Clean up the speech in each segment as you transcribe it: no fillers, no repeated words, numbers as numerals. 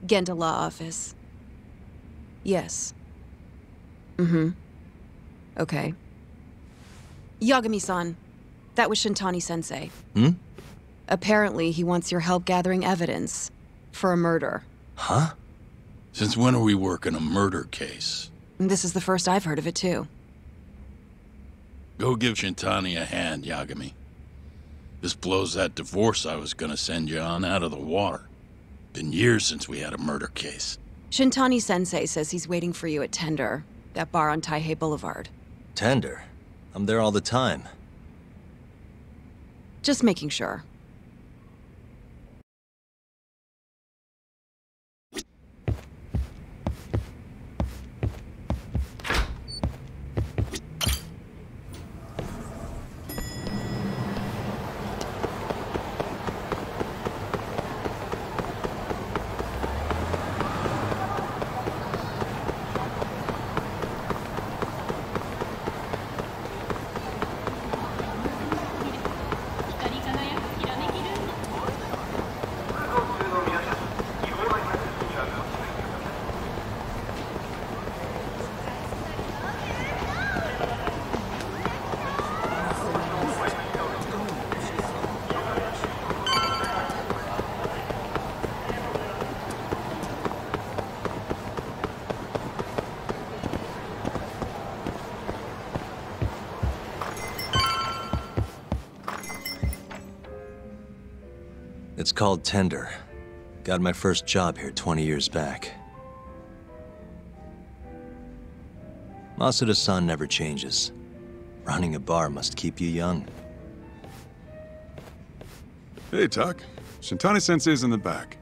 Genda Law Office. Yes. Mm-hmm. Okay. Yagami-san, that was Shintani-sensei. Hmm? Apparently, he wants your help gathering evidence for a murder. Huh? Since when are we working a murder case? This is the first I've heard of it, too. Go give Shintani a hand, Yagami. This blows that divorce I was gonna send you on out of the water. Been years since we had a murder case. Shintani-sensei says he's waiting for you at Tender, that bar on Taihei Boulevard. Tender? I'm there all the time. Just making sure. It's called Tender. Got my first job here 20 years back. Masuda-san never changes. Running a bar must keep you young. Hey, Tak. Shintani-sensei's in the back.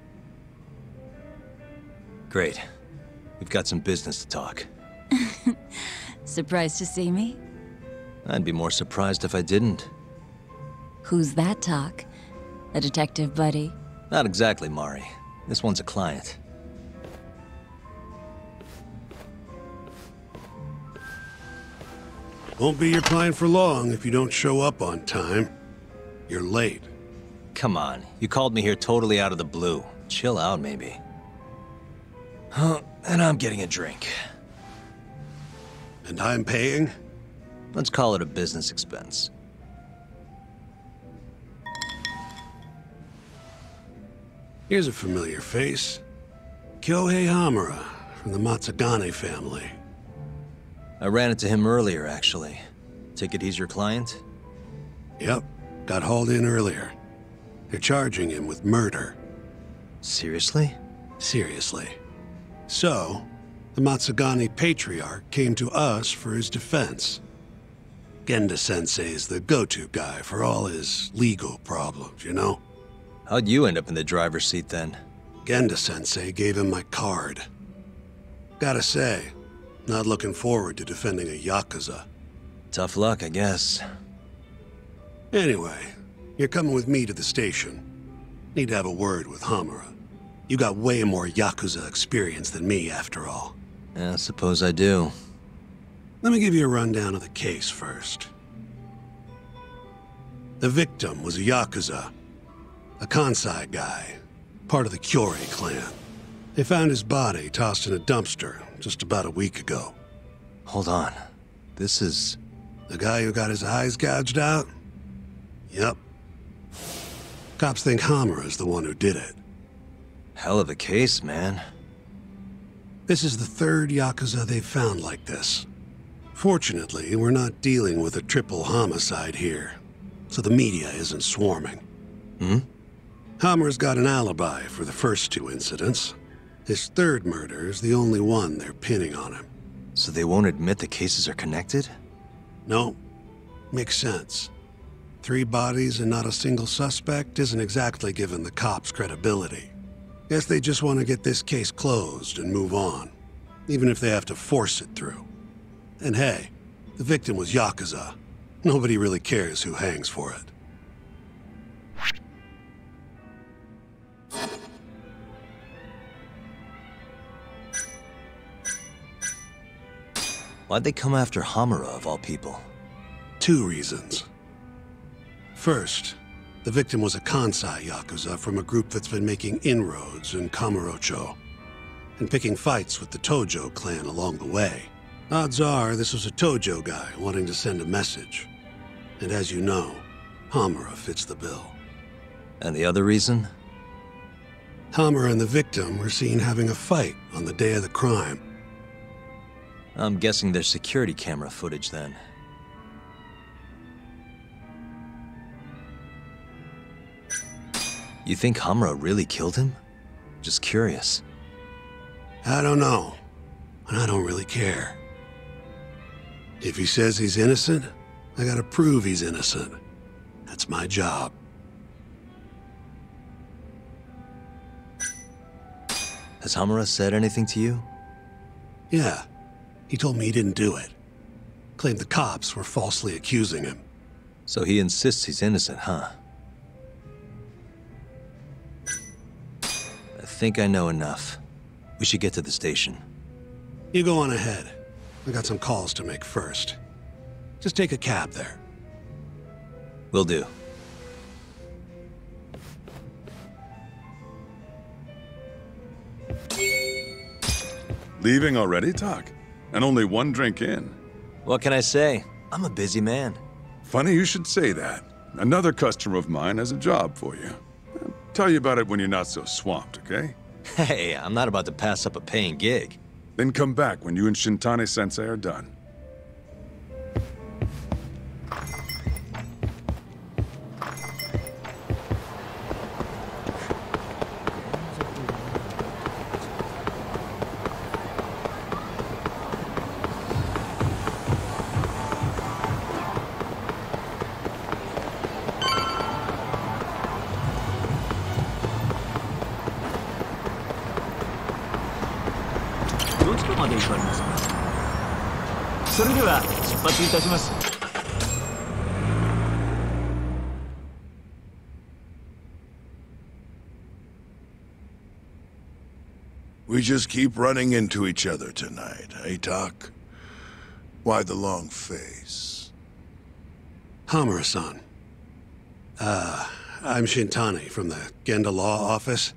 Great. We've got some business to talk. Surprised to see me? I'd be more surprised if I didn't. Who's that, Tak? A detective buddy? Not exactly, Mari. This one's a client. Won't be your client for long if you don't show up on time. You're late. Come on, you called me here totally out of the blue. Chill out, maybe. Huh, and I'm getting a drink. And I'm paying? Let's call it a business expense. Here's a familiar face. Kyohei Hamura, from the Matsugane family. I ran into him earlier, actually. Take it he's your client? Yep, got hauled in earlier. They're charging him with murder. Seriously? Seriously. So, the Matsugane patriarch came to us for his defense. Genda-sensei's the go-to guy for all his legal problems, you know? How'd you end up in the driver's seat then? Genda-sensei gave him my card. Gotta say, not looking forward to defending a Yakuza. Tough luck, I guess. Anyway, you're coming with me to the station. Need to have a word with Hamura. You got way more Yakuza experience than me, after all. Yeah, I suppose I do. Let me give you a rundown of the case first. The victim was a Yakuza. A Kansai guy, part of the Kyohei clan. They found his body tossed in a dumpster just about a week ago. Hold on. This is... The guy who got his eyes gouged out? Yep. Cops think Hamura's the one who did it. Hell of a case, man. This is the third Yakuza they've found like this. Fortunately, we're not dealing with a triple homicide here, so the media isn't swarming. Hmm? Hamura's got an alibi for the first two incidents. His third murder is the only one they're pinning on him. So they won't admit the cases are connected? No. Makes sense. 3 bodies and not a single suspect isn't exactly giving the cops credibility. Guess they just want to get this case closed and move on, even if they have to force it through. And hey, the victim was Yakuza. Nobody really cares who hangs for it. Why'd they come after Hamura, of all people? 2 reasons. First, the victim was a Kansai Yakuza from a group that's been making inroads in Kamurocho. and picking fights with the Tojo clan along the way. Odds are this was a Tojo guy wanting to send a message. And as you know, Hamura fits the bill. And the other reason? Hamura and the victim were seen having a fight on the day of the crime. I'm guessing there's security camera footage then. You think Hamura really killed him? Just curious. I don't know, and I don't really care. If he says he's innocent, I gotta prove he's innocent. That's my job. Has Hamura said anything to you? Yeah, he told me he didn't do it. Claimed the cops were falsely accusing him. So he insists he's innocent, huh? I think I know enough. We should get to the station. You go on ahead. I got some calls to make first. Just take a cab there. Will do. Leaving already, Tak? And only one drink in. What can I say? I'm a busy man. Funny you should say that. Another customer of mine has a job for you. I'll tell you about it when you're not so swamped, okay? Hey, I'm not about to pass up a paying gig. Then come back when you and Shintani-sensei are done. We just keep running into each other tonight, eh, Doc? Why the long face? Hamura-san. I'm Shintani from the Genda Law Office.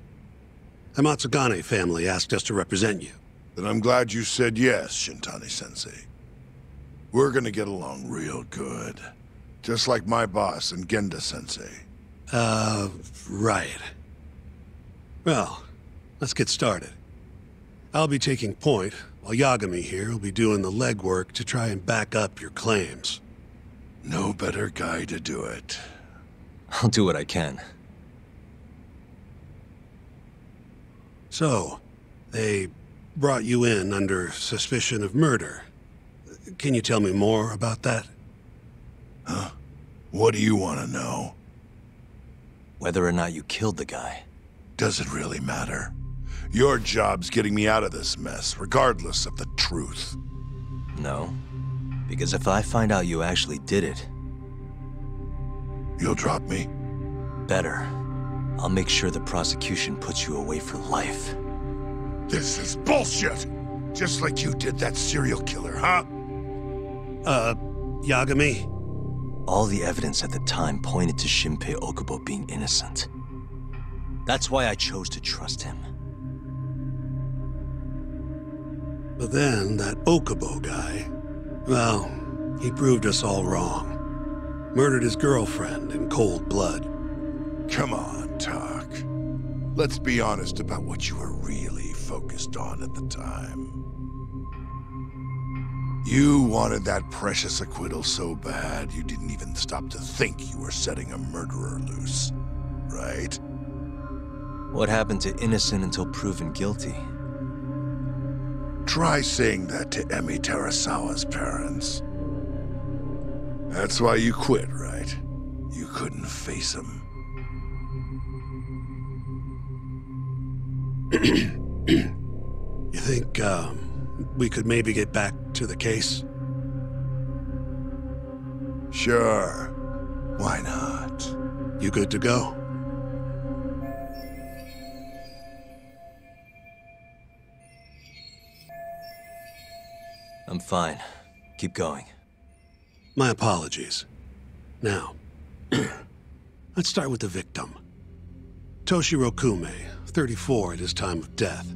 The Matsugane family asked us to represent you. Then I'm glad you said yes, Shintani-sensei. We're gonna get along real good. Just like my boss and Genda-sensei. Right. Well, let's get started. I'll be taking point, while Yagami here will be doing the legwork to try and back up your claims. No better guy to do it. I'll do what I can. So, they brought you in under suspicion of murder. Can you tell me more about that? Huh? What do you want to know? Whether or not you killed the guy. Does it really matter? Your job's getting me out of this mess, regardless of the truth. No. Because if I find out you actually did it... You'll drop me? Better. I'll make sure the prosecution puts you away for life. This is bullshit! Just like you did that serial killer, huh? Yagami? All the evidence at the time pointed to Shinpei Okubo being innocent. That's why I chose to trust him. But then, that Okubo guy, well, he proved us all wrong. Murdered his girlfriend in cold blood. Come on, Tak. Let's be honest about what you were really focused on at the time. You wanted that precious acquittal so bad, you didn't even stop to think you were setting a murderer loose, right? What happened to innocent until proven guilty? Try saying that to Emi Terasawa's parents. That's why you quit, right? You couldn't face him. You think, we could maybe get back to the case? Sure. Why not? You good to go? I'm fine. Keep going. My apologies. Now, let's start with the victim. Toshiro Kume, 34 at his time of death.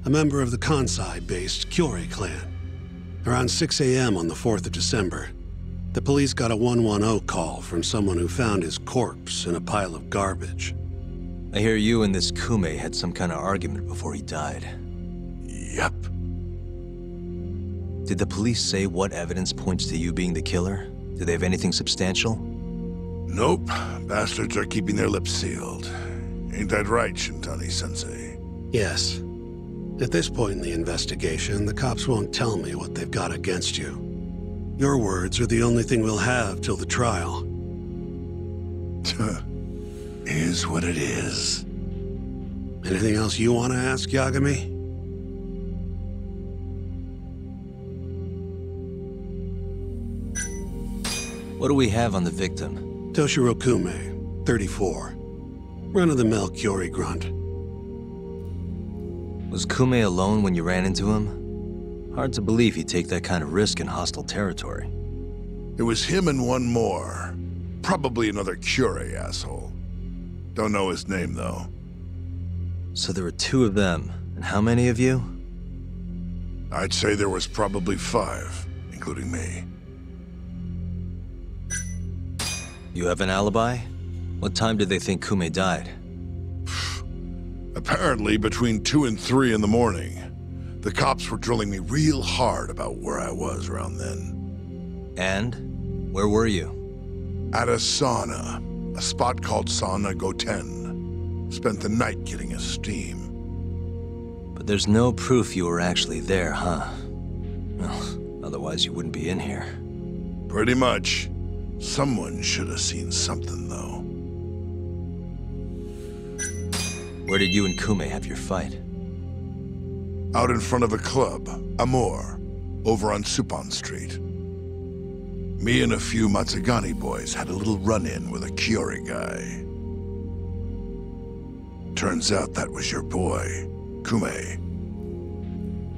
a member of the Kansai-based Kyohei clan. Around 6 a.m. on the 4th of December, the police got a 110 call from someone who found his corpse in a pile of garbage. I hear you and this Kyohei had some kind of argument before he died. Yep. Did the police say what evidence points to you being the killer? Do they have anything substantial? Nope. Bastards are keeping their lips sealed. Ain't that right, Shintani-sensei? Yes. At this point in the investigation, the cops won't tell me what they've got against you. Your words are the only thing we'll have till the trial. Is what it is. Anything else you want to ask, Yagami? What do we have on the victim? Toshiro Kume, 34. Run-of-the-mill Kyohei grunt. Was Kyohei alone when you ran into him? Hard to believe he'd take that kind of risk in hostile territory. It was him and one more. Probably another Kyohei asshole. Don't know his name, though. So there were 2 of them, and how many of you? I'd say there was probably 5, including me. You have an alibi? What time did they think Kyohei died? Apparently, between 2 and 3 in the morning. The cops were drilling me real hard about where I was around then. And? Where were you? At a sauna. A spot called Sauna Goten. Spent the night getting a steam. But there's no proof you were actually there, huh? Well, otherwise you wouldn't be in here. Pretty much. Someone should have seen something, though. Where did you and Kyohei have your fight? Out in front of a club, Amor, over on Supon Street. Me and a few Matsugani boys had a little run-in with a Kyohei guy. Turns out that was your boy, Kyohei.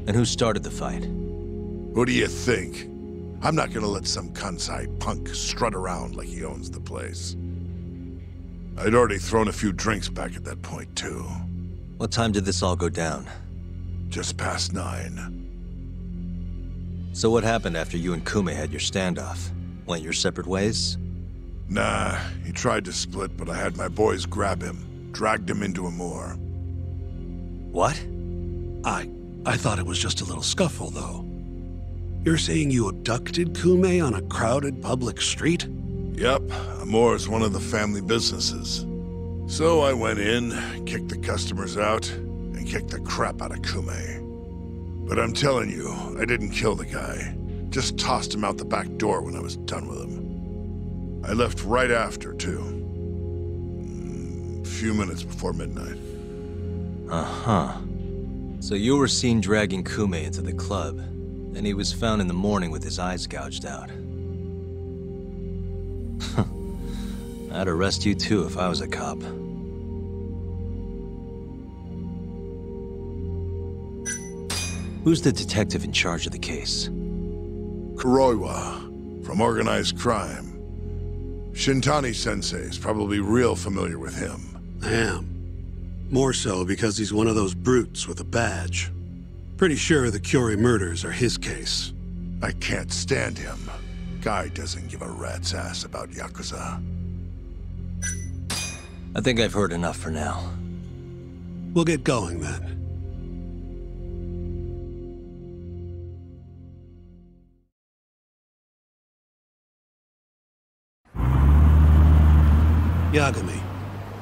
And who started the fight? Who do you think? I'm not gonna let some Kansai punk strut around like he owns the place. I'd already thrown a few drinks back at that point, too. What time did this all go down? Just past 9. So what happened after you and Kyohei had your standoff? Went your separate ways? Nah, he tried to split, but I had my boys grab him, dragged him into a moor. What? I thought it was just a little scuffle, though. You're saying you abducted Kyohei on a crowded public street? Yep, Amor's one of the family businesses. So I went in, kicked the customers out, and kicked the crap out of Kyohei. But I'm telling you, I didn't kill the guy. Just tossed him out the back door when I was done with him. I left right after, too. A few minutes before midnight. Uh-huh. So you were seen dragging Kyohei into the club, and he was found in the morning with his eyes gouged out. I'd arrest you too if I was a cop. Who's the detective in charge of the case? Kuroiwa, from organized crime. Shintani-sensei is probably real familiar with him. I am. More so because he's one of those brutes with a badge. Pretty sure the Kyohei murders are his case. I can't stand him. Guy doesn't give a rat's ass about Yakuza. I think I've heard enough for now. We'll get going then. Yagami,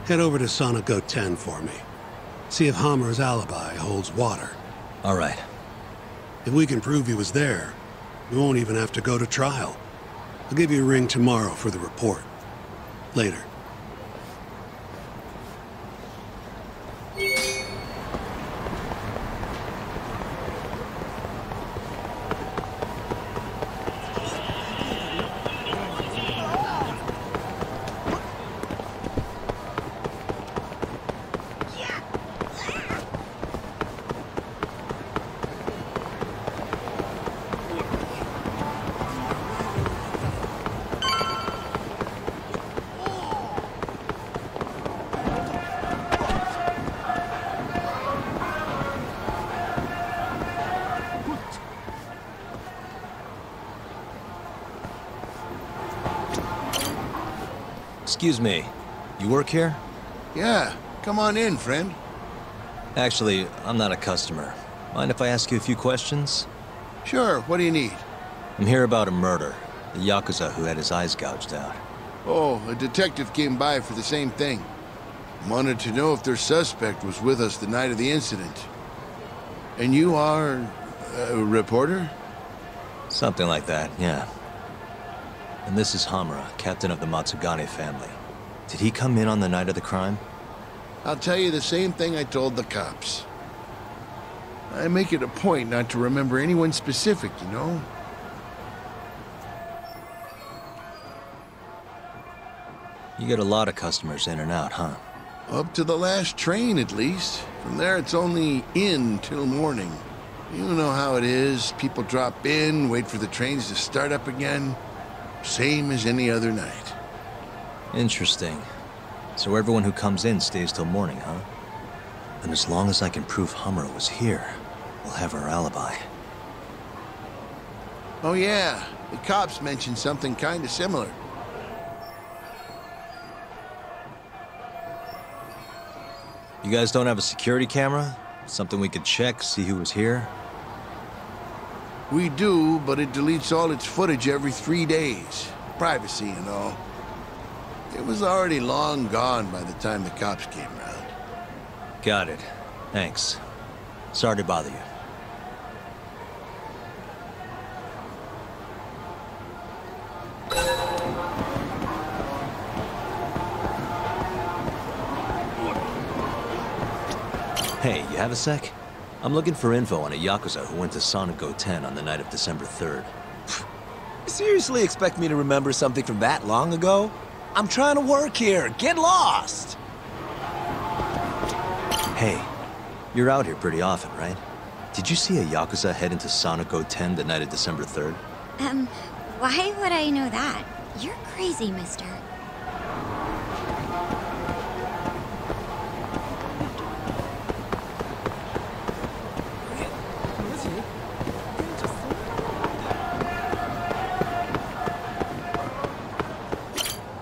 head over to Sonico 10 for me. See if Hamura's alibi holds water. All right. If we can prove he was there, we won't even have to go to trial. I'll give you a ring tomorrow for the report. Later. Excuse me. You work here? Yeah, come on in, friend. Actually, I'm not a customer. Mind if I ask you a few questions? Sure, what do you need? I'm here about a murder. The Yakuza who had his eyes gouged out. Oh, a detective came by for the same thing. Wanted to know if their suspect was with us the night of the incident. And you are a reporter? Something like that, yeah. And this is Hamura, captain of the Matsugane family. Did he come in on the night of the crime? I'll tell you the same thing I told the cops. I make it a point not to remember anyone specific, you know? You get a lot of customers in and out, huh? Up to the last train, at least. From there, it's only in till morning. You know how it is. People drop in, wait for the trains to start up again. Same as any other night. Interesting. So everyone who comes in stays till morning, huh? And as long as I can prove Hamura was here, we'll have our alibi. Oh yeah, the cops mentioned something kind of similar. You guys don't have a security camera? Something we could check, see who was here? We do, but it deletes all its footage every 3 days. Privacy and all. It was already long gone by the time the cops came around. Got it. Thanks. Sorry to bother you. Hey, you have a sec? I'm looking for info on a Yakuza who went to Sonic Go 10 on the night of December 3rd. You seriously expect me to remember something from that long ago? I'm trying to work here. Get lost! Hey, you're out here pretty often, right? Did you see a Yakuza head into Sonic Go 10 the night of December 3rd? Why would I know that? You're crazy, mister.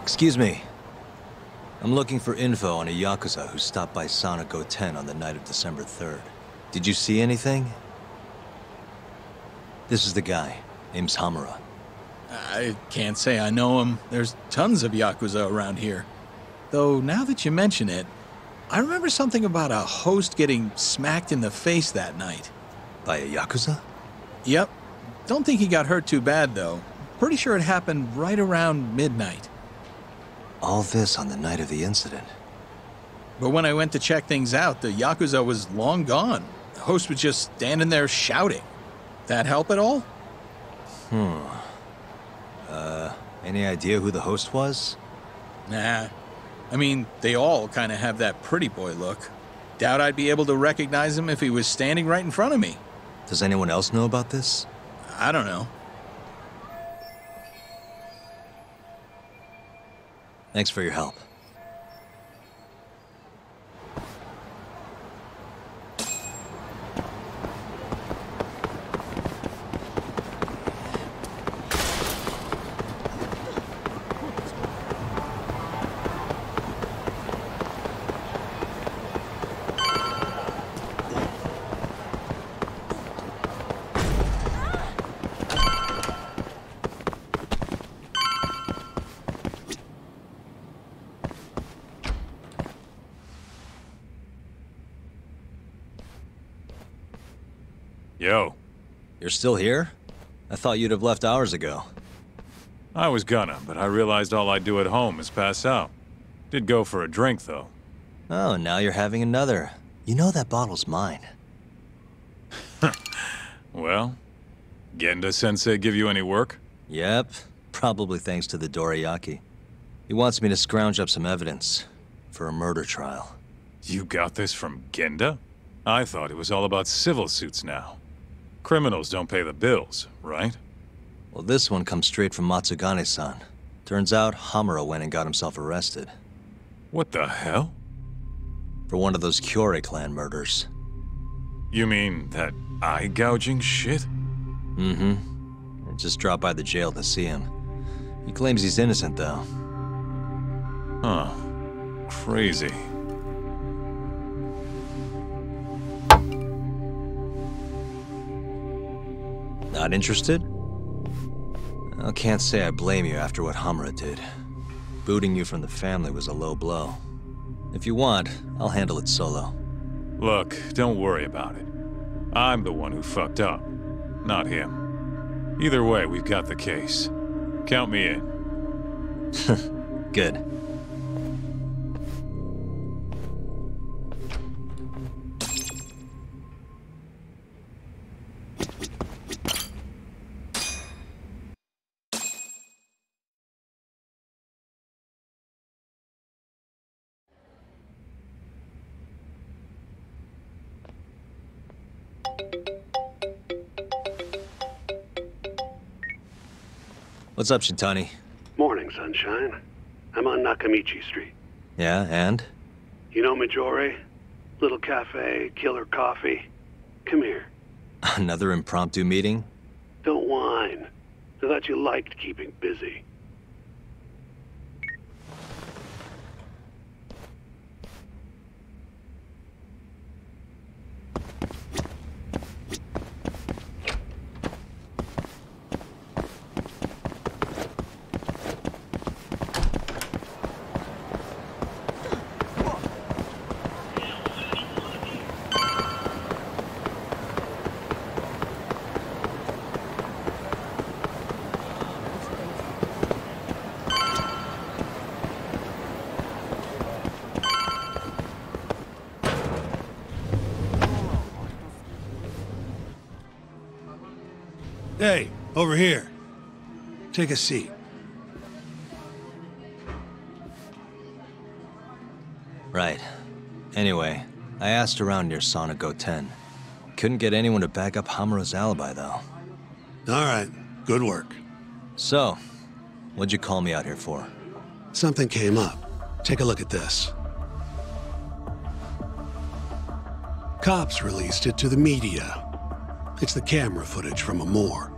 Excuse me. I'm looking for info on a Yakuza who stopped by Sonic Go 10 on the night of December 3rd. Did you see anything? This is the guy. Name's Hamura. I can't say I know him. There's tons of Yakuza around here. Though, now that you mention it, I remember something about a host getting smacked in the face that night. By a Yakuza? Yep. Don't think he got hurt too bad, though. Pretty sure it happened right around midnight. All this on the night of the incident. But when I went to check things out, the Yakuza was long gone. The host was just standing there shouting. That help at all? Any idea who the host was? Nah. I mean, they all kind of have that pretty boy look. Doubt I'd be able to recognize him if he was standing right in front of me. Does anyone else know about this? I don't know. Thanks for your help. Yo. You're still here? I thought you'd have left hours ago. I was gonna, but I realized all I do at home is pass out. Did go for a drink, though. Oh, now you're having another. You know that bottle's mine. Well, Genda-sensei give you any work? Yep, probably thanks to the dorayaki. He wants me to scrounge up some evidence for a murder trial. You got this from Genda? I thought it was all about civil suits now. Criminals don't pay the bills, right? Well, this one comes straight from Matsugane-san. Turns out Hamura went and got himself arrested. What the hell? For one of those Kyohei clan murders. You mean that eye-gouging shit? Mm-hmm. I just dropped by the jail to see him. He claims he's innocent, though. Huh. Crazy. Not interested? I can't say I blame you after what Hamura did. Booting you from the family was a low blow. If you want, I'll handle it solo. Look, don't worry about it. I'm the one who fucked up, not him. Either way, we've got the case. Count me in. Good. What's up, Shintani? Morning, sunshine. I'm on Nakamichi Street. Yeah, and? You know Majore? Little cafe, killer coffee. Come here. Another impromptu meeting? Don't whine. I thought you liked keeping busy. Hey, over here. Take a seat. Right. Anyway, I asked around near Sonic 10. Couldn't get anyone to back up Hamura's alibi, though. All right, good work. So, what'd you call me out here for? Something came up. Take a look at this. Cops released it to the media. It's the camera footage from a moor.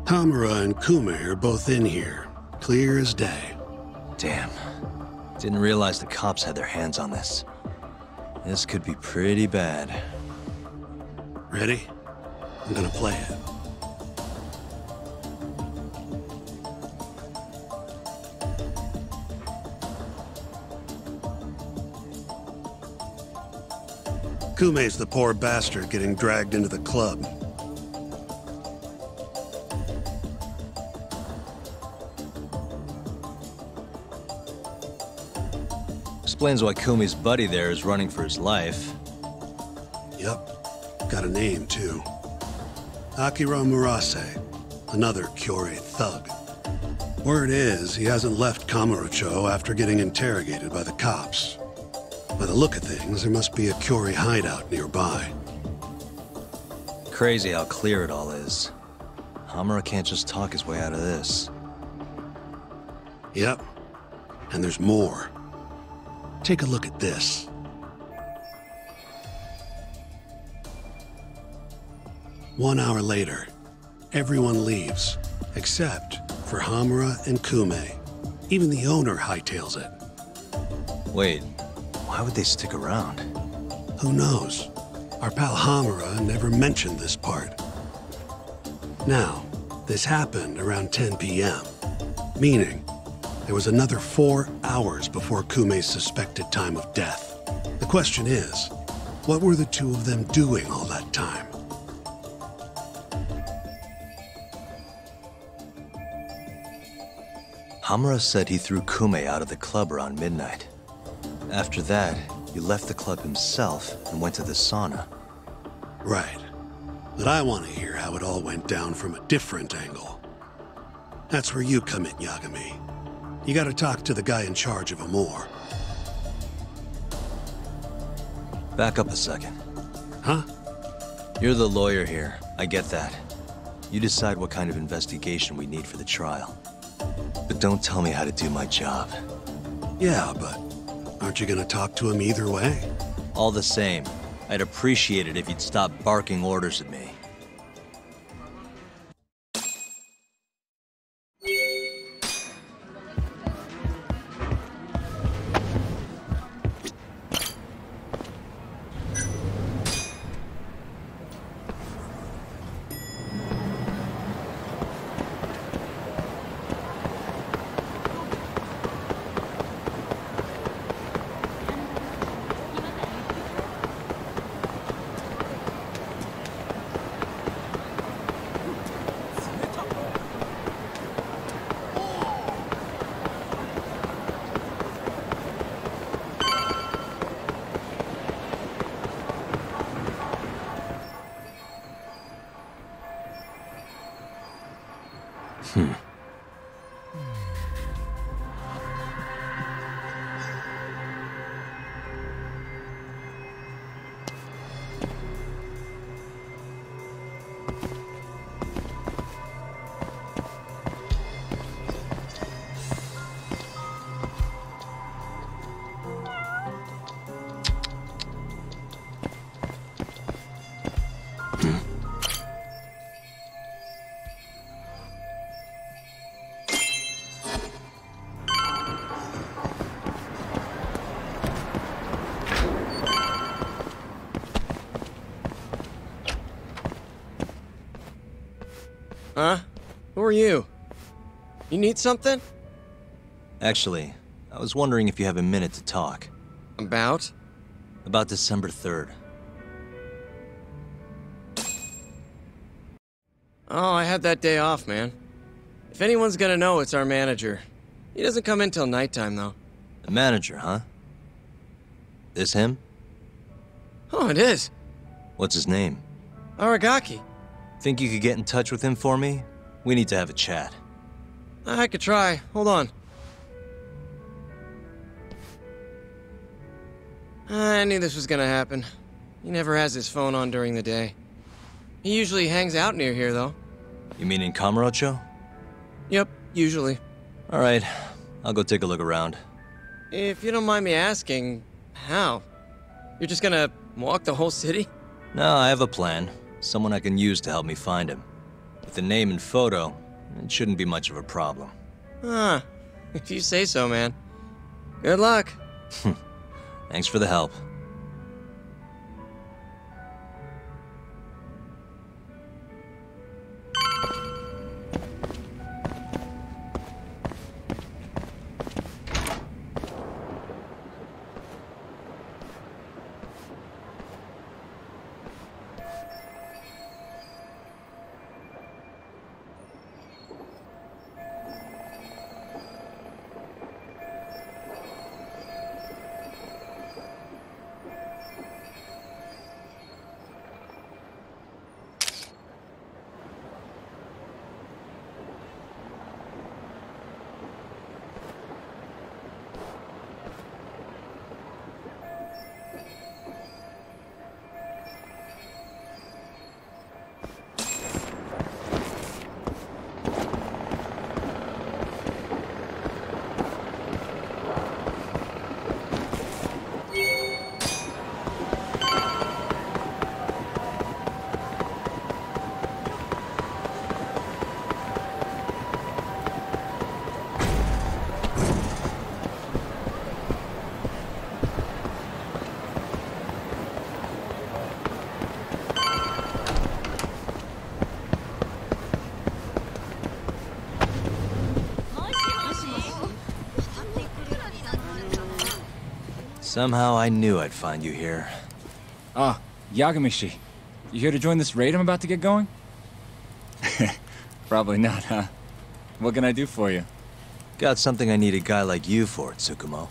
Hamura and Kyohei are both in here, clear as day. Damn. Didn't realize the cops had their hands on this. This could be pretty bad. Ready? I'm gonna play it. Kyohei's the poor bastard getting dragged into the club. Explains why Kumi's buddy there is running for his life. Yep. Got a name, too. Akira Murase, another Kyohei thug. Word is, he hasn't left Kamurocho after getting interrogated by the cops. By the look of things, there must be a Kyohei hideout nearby. Crazy how clear it all is. Hamura can't just talk his way out of this. Yep. And there's more. Take a look at this. One hour later, everyone leaves, except for Hamura and Kyohei. Even the owner hightails it. Wait, why would they stick around? Who knows? Our pal Hamura never mentioned this part. Now, this happened around 10 p.m., meaning there was another 4 hours before Kyohei's suspected time of death. The question is, what were the two of them doing all that time? Hamura said he threw Kyohei out of the club around midnight. After that, he left the club himself and went to the sauna. Right. But I want to hear how it all went down from a different angle. That's where you come in, Yagami. You gotta talk to the guy in charge of Amor. Back up a second. Huh? You're the lawyer here. I get that. You decide what kind of investigation we need for the trial. But don't tell me how to do my job. Yeah, but aren't you gonna talk to him either way? All the same, I'd appreciate it if you'd stop barking orders at me. Huh? Who are you? You need something? Actually, I was wondering if you have a minute to talk. About? About December 3rd. Oh, I had that day off, man. If anyone's gonna know, it's our manager. He doesn't come in till nighttime, though. The manager, huh? This him? Oh, it is. What's his name? Aragaki. Think you could get in touch with him for me? We need to have a chat. I could try. Hold on. I knew this was gonna happen. He never has his phone on during the day. He usually hangs out near here, though. You mean in Kamurocho? Yep, usually. All right, I'll go take a look around. If you don't mind me asking, how? You're just gonna walk the whole city? No, I have a plan. Someone I can use to help me find him. With the name and photo, it shouldn't be much of a problem. Huh. If you say so, man. Good luck. Thanks for the help. Somehow I knew I'd find you here. Ah, Yagami-shi. You here to join this raid I'm about to get going? Probably not, huh? What can I do for you? Got something I need a guy like you for, Tsukumo.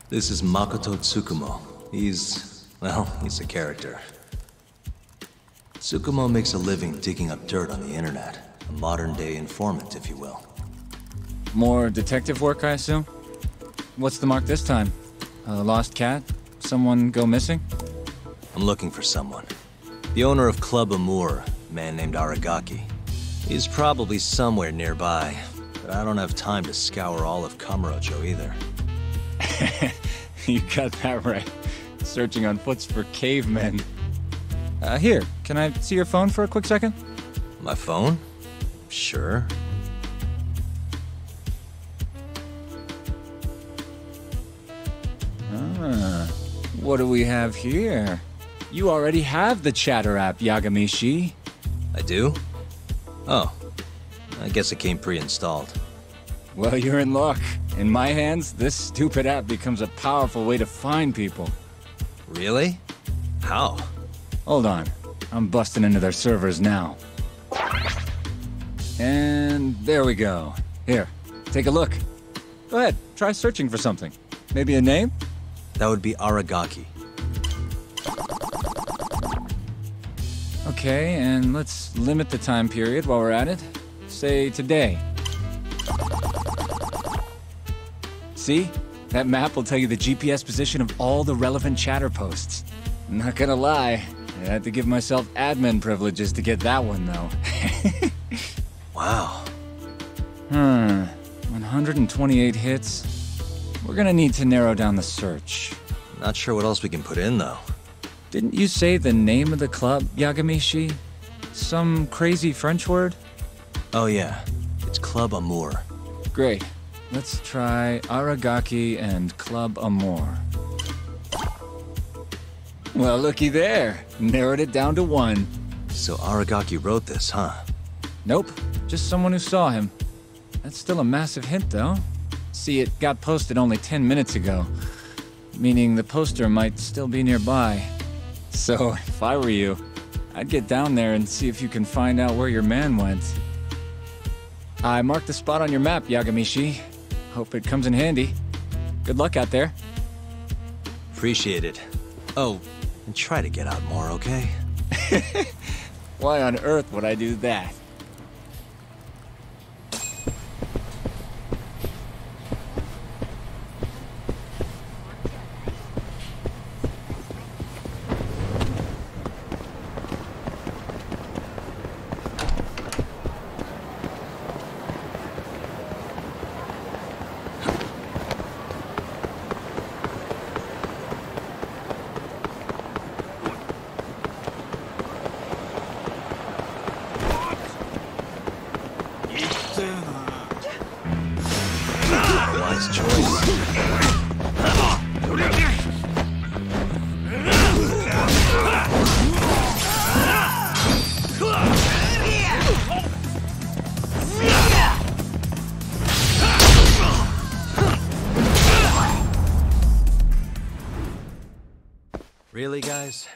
This is Makoto Tsukumo. He's a character. Tsukumo makes a living digging up dirt on the internet. A modern-day informant, if you will. More detective work, I assume? What's the mark this time? A lost cat? Someone go missing? I'm looking for someone. The owner of Club Amour, a man named Aragaki. He's probably somewhere nearby, but I don't have time to scour all of Kamurocho either. You got that right. Searching on foots for cavemen. Here, can I see your phone for a quick second? My phone? Sure. What do we have here? You already have the chatter app, Yagami-shi. I do? Oh. I guess it came pre-installed. Well, you're in luck. In my hands, this stupid app becomes a powerful way to find people. Really? How? Hold on. I'm busting into their servers now. And there we go. Here, take a look. Go ahead, try searching for something. Maybe a name? That would be Aragaki. Okay, and let's limit the time period while we're at it. Say today. See? That map will tell you the GPS position of all the relevant chatter posts. Not gonna lie, I had to give myself admin privileges to get that one, though. Wow. 128 hits. We're gonna need to narrow down the search. Not sure what else we can put in, though. Didn't you say the name of the club, Yagamishi? Some crazy French word? Oh yeah, it's Club Amour. Great. Let's try Aragaki and Club Amour. Well, looky there. Narrowed it down to 1. So Aragaki wrote this, huh? Nope. Just someone who saw him. That's still a massive hint, though. See, it got posted only 10 minutes ago, meaning the poster might still be nearby. So, if I were you, I'd get down there and see if you can find out where your man went. I marked the spot on your map, Yagamishi. Hope it comes in handy. Good luck out there. Appreciate it. Oh, and try to get out more, okay? Why on earth would I do that? Wise choice. Really, guys?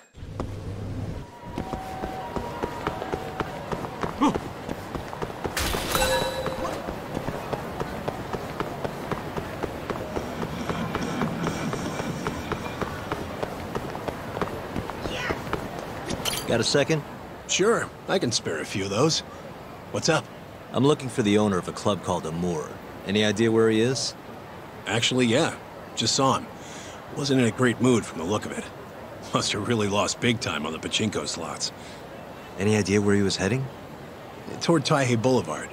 Got a second? Sure, I can spare a few of those. What's up? I'm looking for the owner of a club called Amour. Any idea where he is? Actually, yeah. Just saw him. Wasn't in a great mood from the look of it. Must have really lost big time on the pachinko slots. Any idea where he was heading? Toward Taihei Boulevard.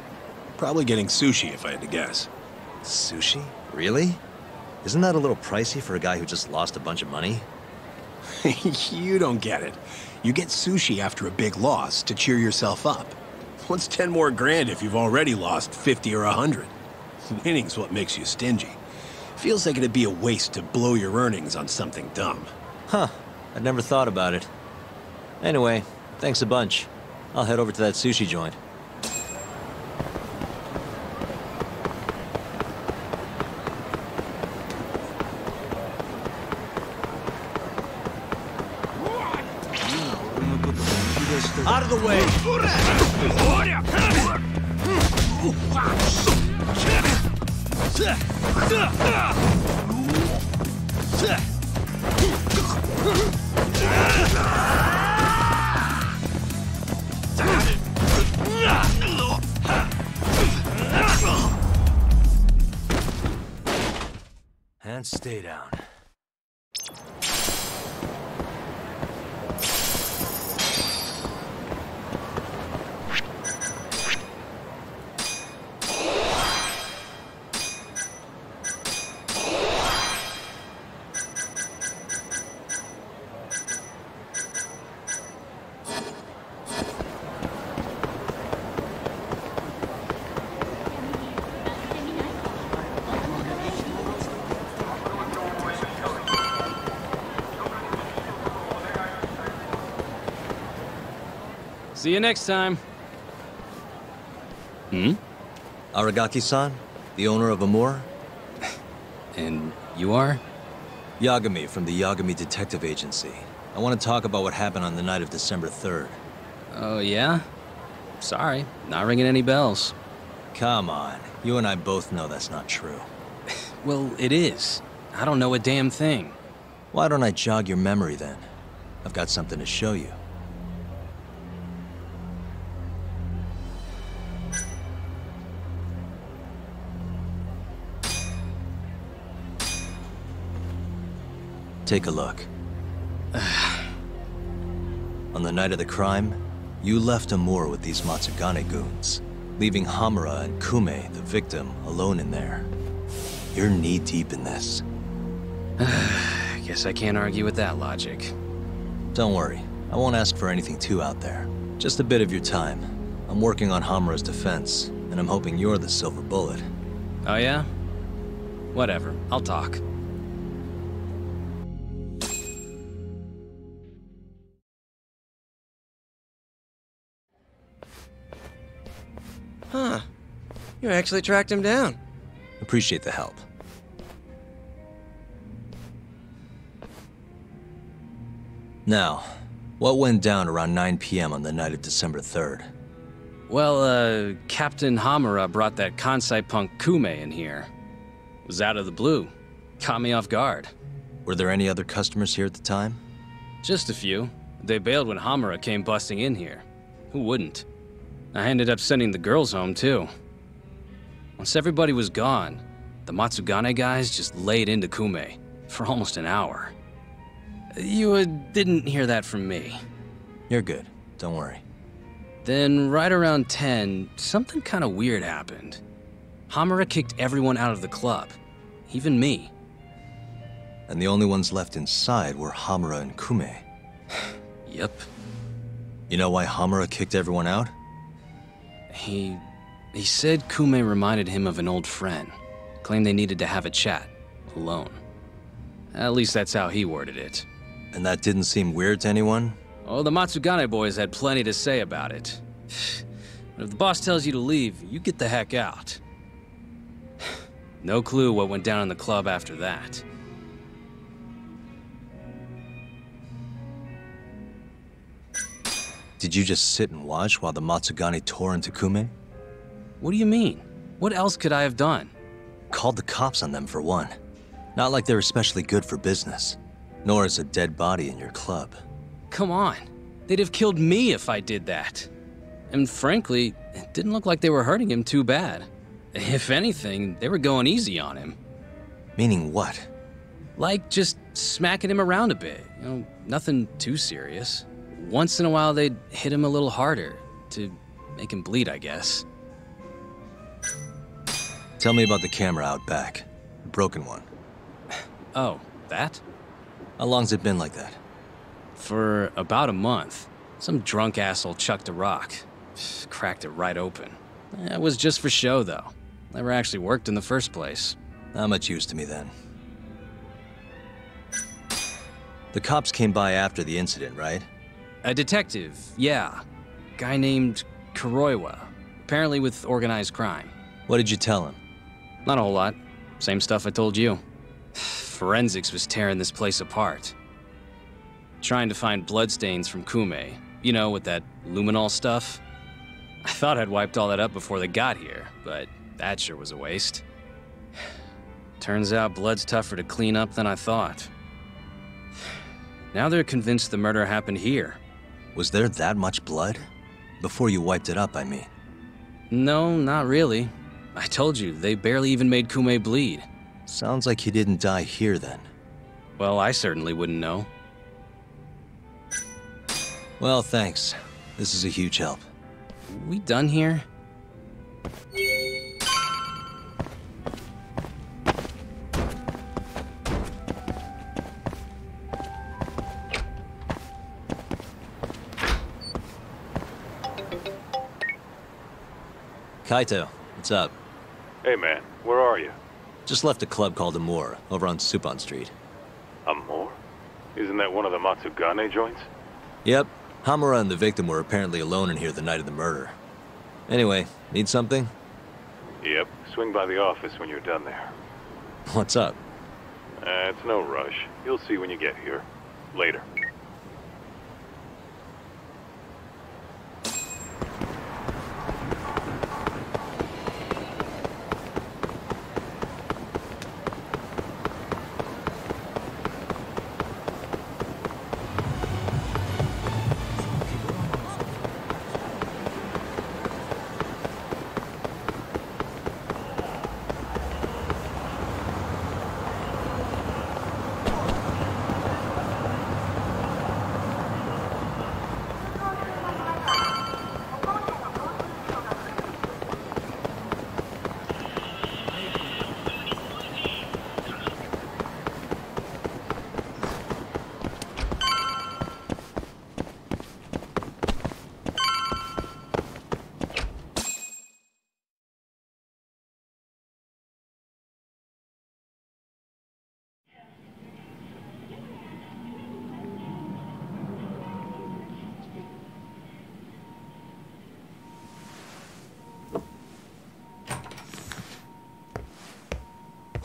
Probably getting sushi, if I had to guess. Sushi? Really? Isn't that a little pricey for a guy who just lost a bunch of money? You don't get it. You get sushi after a big loss to cheer yourself up. What's 10 more grand if you've already lost 50 or 100? Winning's what makes you stingy. Feels like it'd be a waste to blow your earnings on something dumb. Huh. I'd never thought about it. Anyway, thanks a bunch. I'll head over to that sushi joint. Out of the way! And stay down. See you next time. Aragaki-san, the owner of Amour? And you are? Yagami from the Yagami Detective Agency. I want to talk about what happened on the night of December 3rd. Oh, yeah? Sorry, not ringing any bells. Come on, you and I both know that's not true. Well, it is. I don't know a damn thing. Why don't I jog your memory then? I've got something to show you. Take a look. On the night of the crime, you left Hamura with these Matsugane goons, leaving Hamura and Kume, the victim, alone in there. You're knee-deep in this. Guess I can't argue with that logic. Don't worry, I won't ask for anything too out there. Just a bit of your time. I'm working on Hamura's defense, and I'm hoping you're the silver bullet. Oh yeah? Whatever, I'll talk. Huh. You actually tracked him down. Appreciate the help. Now, what went down around 9 p.m. on the night of December 3rd? Well, Captain Hamura brought that Kansai punk Kume in here. It was out of the blue. Caught me off guard. Were there any other customers here at the time? Just a few. They bailed when Hamura came busting in here. Who wouldn't? I ended up sending the girls home, too. Once everybody was gone, the Matsugane guys just laid into Kume for almost an hour. You didn't hear that from me. You're good. Don't worry. Then, right around 10, something kind of weird happened. Hamura kicked everyone out of the club. Even me. And the only ones left inside were Hamura and Kume. Yep. You know why Hamura kicked everyone out? He said Kume reminded him of an old friend. Claimed they needed to have a chat. Alone. At least that's how he worded it. And that didn't seem weird to anyone? Oh, the Matsugane boys had plenty to say about it. But if the boss tells you to leave, you get the heck out. No clue what went down in the club after that. Did you just sit and watch while the Matsugane tore into Kume? What do you mean? What else could I have done? Called the cops on them for one. Not like they're especially good for business. Nor is a dead body in your club. Come on. They'd have killed me if I did that. And frankly, it didn't look like they were hurting him too bad. If anything, they were going easy on him. Meaning what? Like just smacking him around a bit. You know, nothing too serious. Once in a while, they'd hit him a little harder to make him bleed, I guess. Tell me about the camera out back. The broken one. Oh, that? How long's it been like that? For about a month. Some drunk asshole chucked a rock. Cracked it right open. It was just for show, though. Never actually worked in the first place. Not much use to me, then. The cops came by after the incident, right? A detective, yeah. Guy named Kuroiwa. Apparently with organized crime. What did you tell him? Not a whole lot. Same stuff I told you. Forensics was tearing this place apart. Trying to find bloodstains from Kume. You know, with that luminol stuff. I thought I'd wiped all that up before they got here, but that sure was a waste. Turns out blood's tougher to clean up than I thought. Now they're convinced the murder happened here. Was there that much blood? Before you wiped it up, I mean. No, not really. I told you, they barely even made Kume bleed. Sounds like he didn't die here, then. Well, I certainly wouldn't know. Well, thanks. This is a huge help. We done here? Kaito, what's up? Hey man, where are you? Just left a club called Hamura, over on Supon Street. Hamura? Isn't that one of the Matsugane joints? Yep. Hamura and the victim were apparently alone in here the night of the murder. Anyway, need something? Yep. Swing by the office when you're done there. What's up? It's no rush. You'll see when you get here. Later.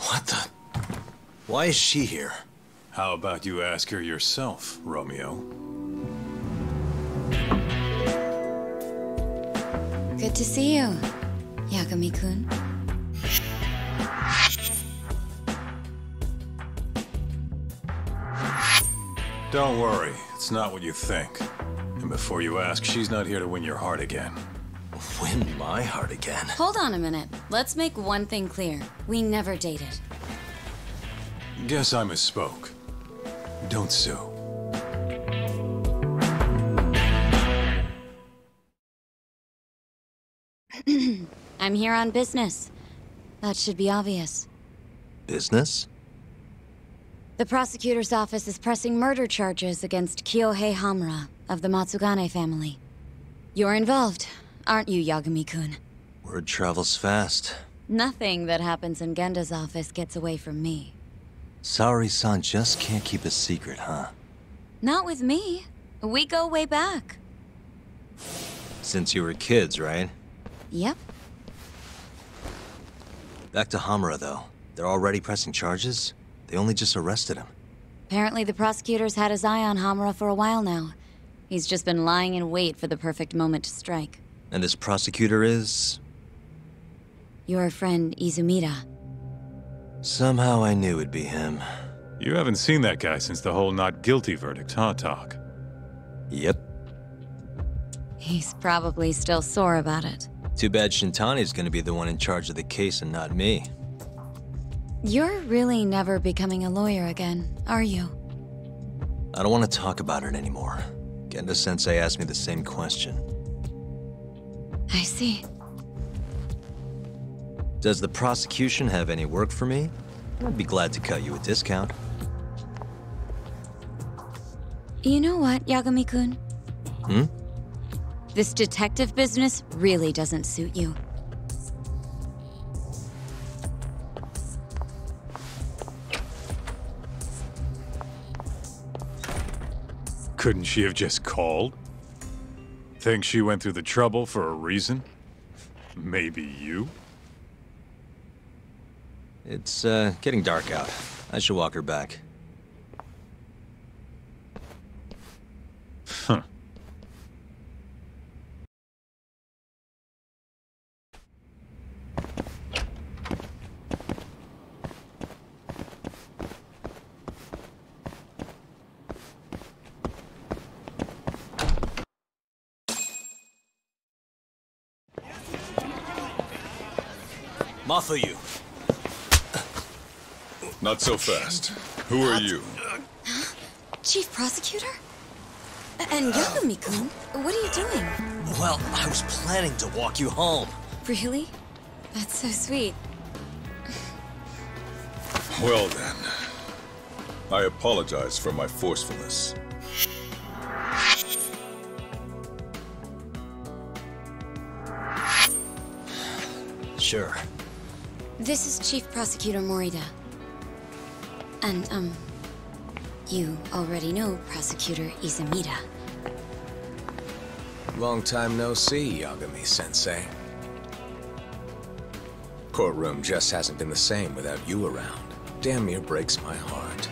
What the? Why is she here? How about you ask her yourself, Romeo? Good to see you, Yagami-kun. Don't worry, it's not what you think. And before you ask, she's not here to win your heart again. Win my heart again? Hold on a minute. Let's make one thing clear. We never dated. Guess I misspoke. Don't sue. I'm here on business. That should be obvious. Business? The prosecutor's office is pressing murder charges against Kyohei Hamura of the Matsugane family. You're involved, aren't you, Yagami-kun? Word travels fast. Nothing that happens in Genda's office gets away from me. Saori-san just can't keep a secret, huh? Not with me. We go way back. Since you were kids, right? Yep. Back to Hamura, though. They're already pressing charges? They only just arrested him. Apparently the prosecutor's had his eye on Hamura for a while now. He's just been lying in wait for the perfect moment to strike. And this prosecutor is? Your friend Izumida. Somehow I knew it'd be him. You haven't seen that guy since the whole not guilty verdict, huh, Talk? Yep. He's probably still sore about it. Too bad Shintani's gonna be the one in charge of the case and not me. You're really never becoming a lawyer again, are you? I don't want to talk about it anymore. Genda-sensei asked me the same question. I see. Does the prosecution have any work for me? I'd be glad to cut you a discount. You know what, Yagami-kun? Hmm? This detective business really doesn't suit you. Couldn't she have just called? Think she went through the trouble for a reason? Maybe you? It's, getting dark out. I should walk her back. Huh. Mafuyu. Not so fast. Who are you? Chief Prosecutor? And Yagami-kun, what are you doing? Well, I was planning to walk you home. Really? That's so sweet. Well then. I apologize for my forcefulness. Sure. This is Chief Prosecutor Morida. And, you already know Prosecutor Izumida. Long time no see, Yagami-sensei. Courtroom just hasn't been the same without you around. Damn near breaks my heart.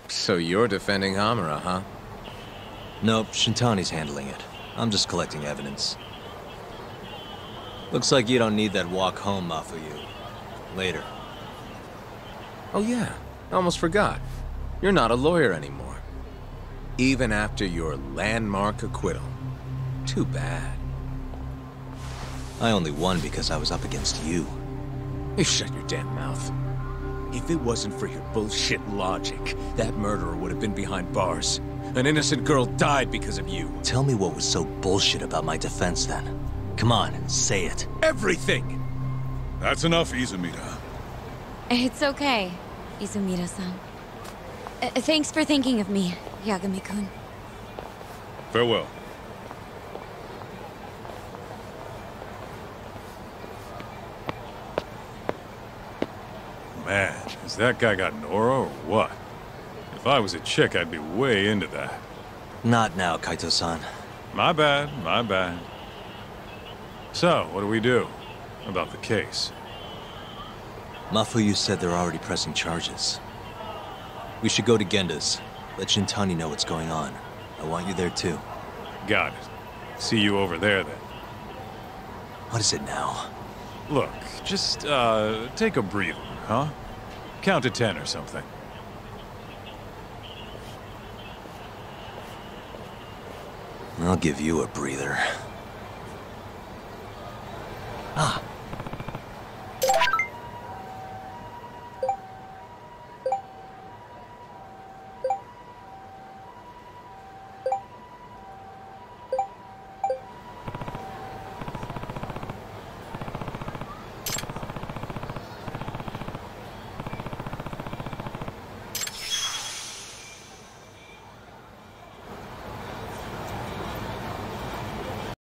So you're defending Hamura, huh? Nope, Shintani's handling it. I'm just collecting evidence. Looks like you don't need that walk home, Mafuyu. Later. Oh yeah, I almost forgot. You're not a lawyer anymore. Even after your landmark acquittal. Too bad. I only won because I was up against you. You shut your damn mouth. If it wasn't for your bullshit logic, that murderer would have been behind bars. An innocent girl died because of you. Tell me what was so bullshit about my defense then. Come on, say it. Everything! That's enough, Izumida. It's okay, Izumida-san. Thanks for thinking of me, Yagami-kun. Farewell. Man, has that guy got Nora or what? If If I was a chick, I'd be way into that. Not now, Kaito-san. My bad, my bad. So, what do we do about the case? Mafuyu said they're already pressing charges. We should go to Genda's. Let Shintani know what's going on. I want you there too. Got it. See you over there then. What is it now? Look, just, take a breather, huh? Count to 10 or something. I'll give you a breather.